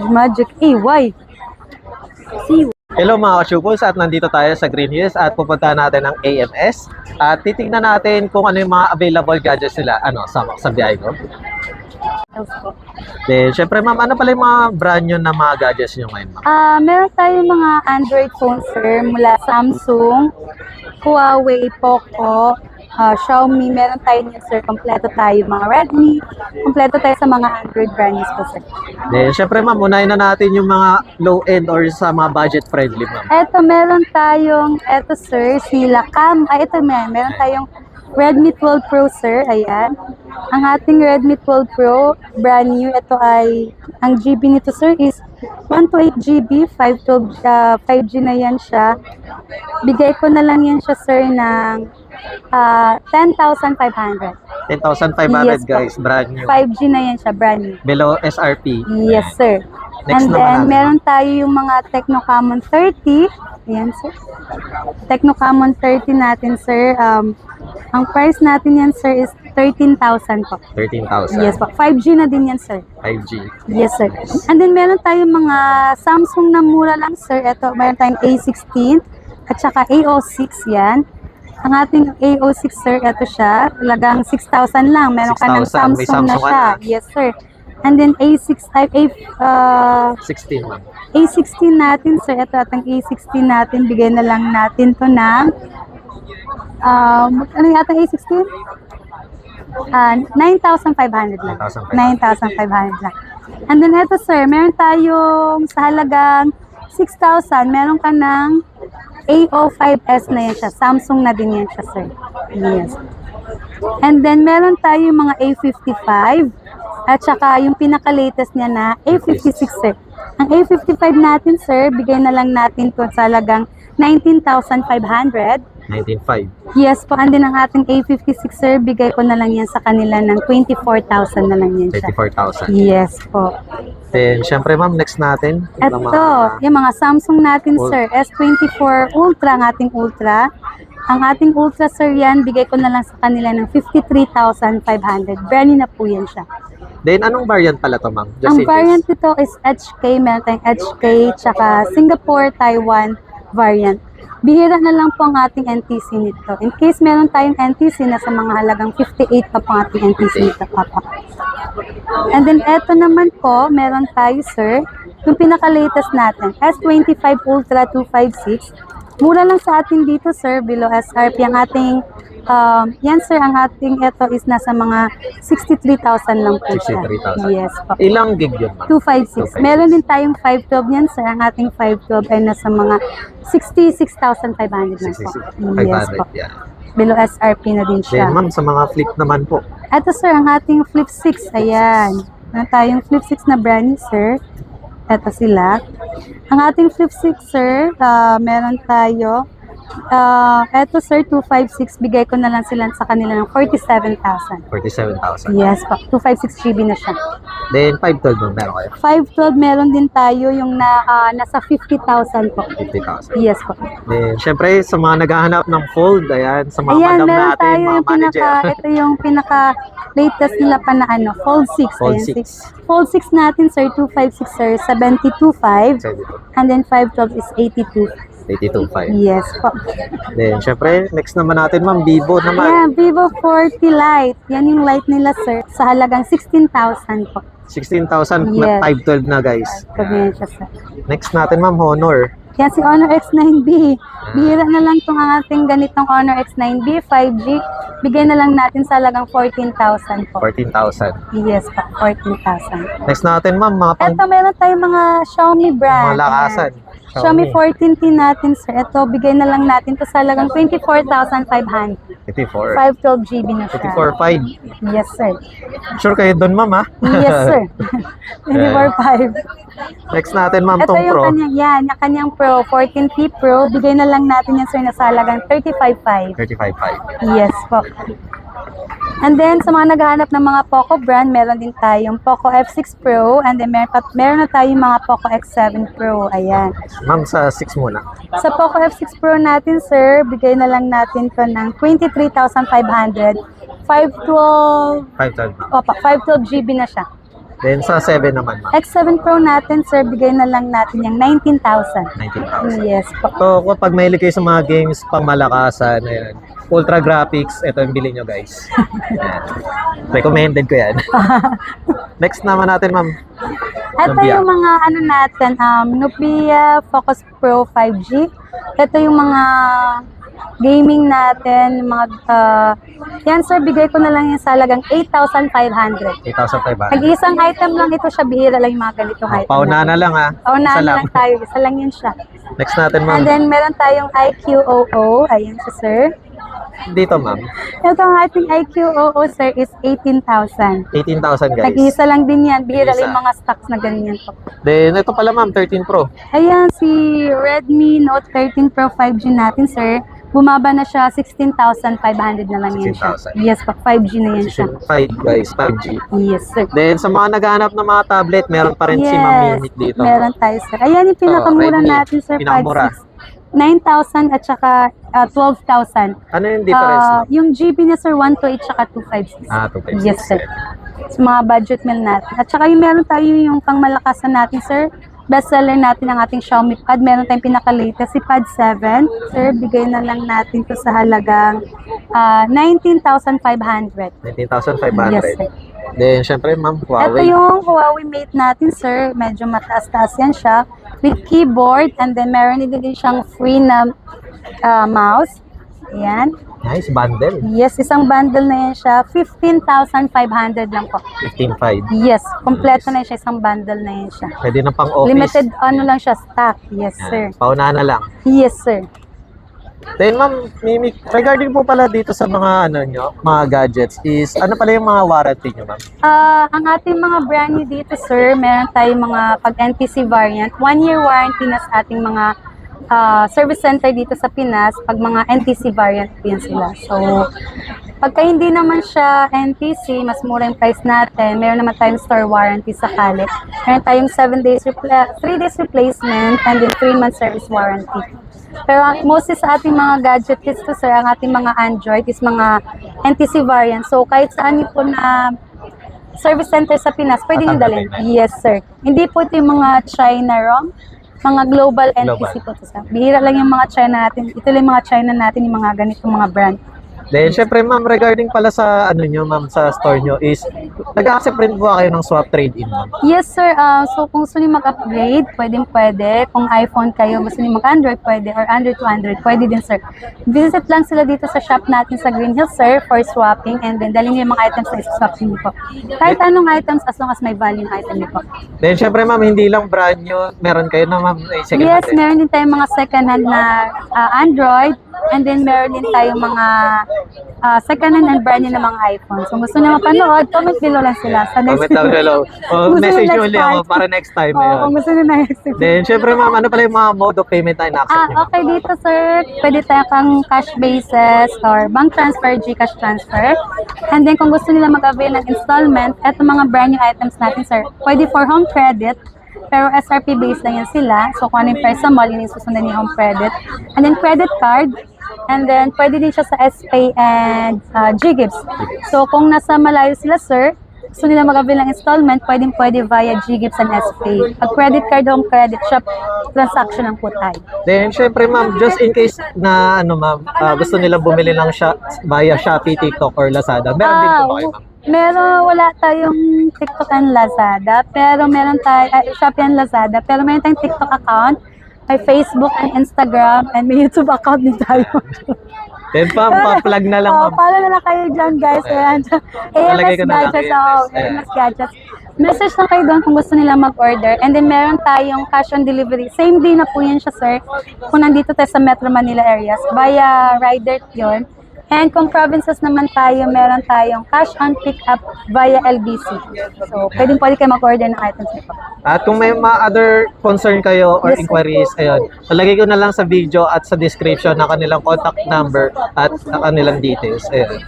Magic AY. See. Hello mga ka-Shupos, at nandito tayo sa Green Hills at pupunta natin ng AMS at titingnan natin kung ano yung mga available gadgets nila sa biyahe ko. Then, syempre ma'am, ano pala yung mga brand nyo na mga gadgets nyo ngayon ma'am? Meron tayong mga Android phone, sir, mula Samsung, Huawei, Poco, Xiaomi. Meron tayo niyan, sir. Kompleto tayo mga Redmi. Kompleto tayo sa mga Android brands po, sir. Then, syempre ma'am, unahin na natin yung mga low-end or sa mga budget-friendly ma'am. Meron tayong, sir, sila Cam. Meron tayong Redmi 12 Pro, sir. Ayan. Ang ating Redmi 12 Pro, brand new. Ito ay, ang GB nito, sir, is 128 GB, 5G na yan siya. Bigay ko na lang yan siya, sir, ng 10,500. 10,500 Yes, guys, brand new. 5G na yan siya, brand new. Below SRP. Yes, sir. Next And naman then, natin. meron tayo yung mga Tecno-Camon 30. Ayan, sir. Tecno-Camon 30 natin, sir. Ang price natin yan, sir, is 13,000 po. 13,000. Yes po. 5G na din yan, sir. 5G. Yes, sir. And then, meron tayong mga Samsung na mura lang, sir. Ito, meron tayong A16 at saka A06 yan. Ang ating A06, sir, ito siya. Talagang 6,000 lang. Meron ka ng 6,000. May Samsung na Samsung siya. ka na. Yes, sir. And then A16 16 ma'am. A16 natin, sir. Ito atang A16 natin. Bigay na lang natin to ng ano yung atang A16? 9,500 lang. 9,500 lang. And then ito, sir, meron tayong sa halagang 6,000, meron ka ng A05s na yan siya. Samsung na din yan siya, sir. Yes. And then meron tayong mga A55 at saka yung pinaka-latest niya na A56, sir. Ang A55 natin, sir, bigay na lang natin to sa halagang 19,500. 19.5. Yes po, and then ang ating A56, sir, bigay ko na lang yan sa kanila ng 24,000 na lang yan siya. 24,000. Yes po. Then, syempre ma'am, next natin. Ito, yung mga Samsung natin, sir, S24 Ultra, ang ating Ultra. Ang ating Ultra, sir, yan, bigay ko na lang sa kanila ng 53,500. Brand new na po yan siya. Then, anong variant pala to ma'am? Ang variant nito is HK, meron tayong HK, tsaka Singapore, Taiwan variant. Bihira na lang po ang ating NTC nito. In case meron tayong NTC na sa mga halagang 58 pa po ang ating NTC nito, papa. And then, eto naman po, meron tayo, sir, yung pinaka-latest natin, S25 Ultra 256. Mura lang sa atin dito, sir, below SRP. Ang ating, yan, sir, ang ating ito is nasa mga 63,000 lang po siya. 63,000. Yes po. Ilang gig yun ma'am? 256. Meron din tayong 512 niyan, sir. Ang ating 512 ay nasa mga 66,500 lang po. 66,500. Yes po. Yeah. Below SRP na din Then siya. ma'am, sa mga flip naman po. Ito, sir, ang ating Flip 6. Ayan. Meron tayong Flip 6 na brand new, sir. Ito sila. Ang ating Flip 6, sir, meron tayo. Ito, sir, 256. Bigay ko na lang sila sa kanila ng 47,000. 47,000. Yes po. 256 GB na siya. Then, 512 ma'am, meron kayo? 512, meron din tayo yung nasa 50,000 po. 50,000. Yes po. Then, syempre, sa mga naghahanap ng fold, ayan, sa mga Ayan, madam meron natin, tayo mga yung manager. ito yung pinaka-latest nila pa na Fold 6. Fold Ayan, 6. Fold 6 natin, sir, 256, sir, 72.5. And then 512 is 82. 82.5. Yes po. Then, syempre, next naman natin, ma'am, Vivo naman. Yeah, Vivo 40 Lite. Yan yung light nila, sir, sa halagang 16,000 po. 16,000 Yes. 512 na, guys. Sabihin siya, sir. Next natin, ma'am, Honor. Yan si Honor X9B. Bihira na lang itong ating ganitong Honor X9B, 5G. Bigay na lang natin sa halagang 14,000 po. 14,000. Yes po, 14,000. Next natin, ma'am, mga pang Ito, meron tayong mga Xiaomi brand. mga lakasan. Xiaomi 14T natin, sir. Ito, bigay na lang natin to sa halagang 24,500. 54. 512 GB na siya. 54.5. Yes, sir. Sure kayo doon, ma'am, ha? Yes, sir. 24,500. Next natin, ma'am, Ito tong yung Pro. kanyang, yung kanyang Pro, 14T Pro. Bigay na lang natin yan, sir, na sa halagang 35,500. 35.5. Yes po. And then, sa mga naghahanap ng mga Poco brand, meron din tayong Poco F6 Pro. And then, meron na tayong mga Poco X7 Pro. Ayan. Ma'am, sa 6 muna. Sa Poco F6 Pro natin, sir, bigay na lang natin to ng 23,500. 512, 512, ma'am. opa, 512 GB na siya. Then sa 7 naman, ma'am. X7 Pro natin, sir, bigay na lang natin yung 19,000. 19,000. Yes po. So, kapag mahilig kayo sa mga games pang malakasan, ayan, ultra graphics, ito yung bilhin nyo, guys. Ayan. Recommended ko yan. Next naman natin, ma'am. Ito Nubia. yung mga ano natin, Nubia Focus Pro 5G. Ito yung mga gaming natin, mga, yan sir, bigay ko na lang yung sa halagang 8,500. 8,500. Nag-iisang item lang ito siya, bihira lang yung mga ganitong item. Pauna na lang, ha? Paunahan Isa na lang tayo, isa lang yun siya. Next natin, And ma'am. then meron tayong IQOO, ayan siya sir. Dito, ma'am. Ito ang ating IQOO sir is 18,000. 18,000, guys. Nag-iisa lang din yan, bihira Nag-iisa. lang yung mga stocks na ganyan po. Then, ito pala, ma'am, 13 Pro. Ayan, si Redmi Note 13 Pro 5G natin, sir. Bumaba na siya, 16,500 na lang yan siya. 16,000. Yes, pa 5G na yan siya. 5, guys, 5G. Yes, sir. Then, sa mga naghahanap ng mga tablet, meron pa rin si Ma'am Mimik dito. Meron tayo, sir. Ayan yung pinakamura Redmi. natin, sir. Pinakamura. 9,000 at saka 12,000. Ano yung difference, ma'am? Yung GB niya, sir, 128 tsaka 256. 256. Yes, sir. Sa mga budget meal natin. At saka yung meron tayo yung pangmalakasan natin, sir. Bestseller natin ang ating Xiaomi Pad. Meron tayong pinaka-latest si Pad 7. Sir, bigay na lang natin to sa halagang 19,500. 19,500. Yes, sir. Then, syempre, ma'am, Ito Huawei. yung Huawei Mate natin, sir. Medyo mataas-taas yan siya. With keyboard and then meron din siyang free na mouse. Ayan. Nice bundle. Yes, isang bundle na yan siya. 15,500 lang po. 15,500. Yes, kompleto na siya. Isang bundle na yan siya. Pwede na pang office. Limited ano lang siya, stock. Yes, sir. Pauna na lang. Yes, sir. Then, ma'am, Mimik, regarding po pala dito sa mga, ano nyo, mga gadgets, is, ano pala yung mga warranty nyo, ma'am? Ang ating mga brand new dito, sir, meron tayong mga pag-NTC variant. 1-year warranty na sa ating mga service center dito sa Pinas pag mga NTC variant po yan sila. So, pagka hindi naman siya NTC, mas mura yung price natin. Meron naman tayong store warranty sa Kalit. Meron tayong 3 days replacement and then 3 month service warranty. Pero mostly sa ating mga gadget is to, sir, ang ating mga Android is mga NTC variant. So, kahit saan niyo po na service center sa Pinas, pwede niyo dalhin. Yes, sir. Hindi po ito yung mga China ROM, mga global NTC po ito, sir. Bihira lang yung mga China natin. Ito lang yung mga China natin, yung mga ganitong mga brand. Then, syempre, ma'am, regarding pala sa, ano nyo, ma'am, sa store nyo, is, nag-accept rin po kayo ng swap trade-in, ma'am? Yes, sir. So, kung gusto niyo mag-upgrade, pwede. Kung iPhone kayo, gusto niyo mag-Android, pwede. Or Android to Android, pwede din, sir. Visit lang sila dito sa shop natin sa Green Hills, sir, for swapping. And then, dalhin niyo yung mga items na swap niyo po. Kahit anong items, as long as may value yung item niyo po. Then, syempre, ma'am, hindi lang brand nyo, meron kayo na, ma'am, second Yes, hand. meron din tayong mga second-hand na Android. And then, meron din tayong mga second-hand and brand new na mga iPhone. So, gusto niyo mapanood, comment below lang sila. Sa next Comment down below. O, Gusto message nyo nyo next ulit ako time? para next time. Oo, Ayun. kung gusto niyo next. Then, syempre, ma'am, ano pala yung mga mode of payment na ina-accept nyo? Okay dito, sir. Pwede tayo kang cash basis or bank transfer, GCash transfer. And then, kung gusto nila mag-avail ng installment, eto mga brand new items natin, sir. Pwede for home credit, pero SRP based lang yan sila. So, kung ano yung price sa mall, yun yung susundan yung home credit. And then, credit card. And then, pwede din siya sa SPay and GGives. So, kung nasa malayo sila, sir, gusto nila mag-avail ng installment, pwede via GGives and SPay. Pag credit card, home credit shop, transaction lang po tayo. Then, syempre, ma'am, just in case na, ano, ma'am, gusto nila bumili lang via Shopee, TikTok, or Lazada, meron din po ba kayo, ma'am? Wala tayong TikTok and Lazada, pero meron tayo, Shopee and Lazada, pero meron tayong TikTok account, may Facebook and Instagram, and may YouTube account din tayo. Then, ma'am, pa-plug na lang, ma'am. Follow na lang kayo dyan, guys. Ayan. Lalagay AMS ko na lang, Gadgets, AMS. AMS Gadgets. Message na kayo doon kung gusto nila mag-order. And then, meron tayong cash on delivery. Same day na po yan siya, sir. Kung nandito tayo sa Metro Manila areas, via rider yun. And kung provinces naman tayo, meron tayong cash on pick-up via LBC. So, pwede kayo mag-order ng items nito. At kung may mga other concern kayo or Yes, sir. inquiries, ayun, lalagay ko na lang sa video at sa description na kanilang contact number at kanilang details. Ayun.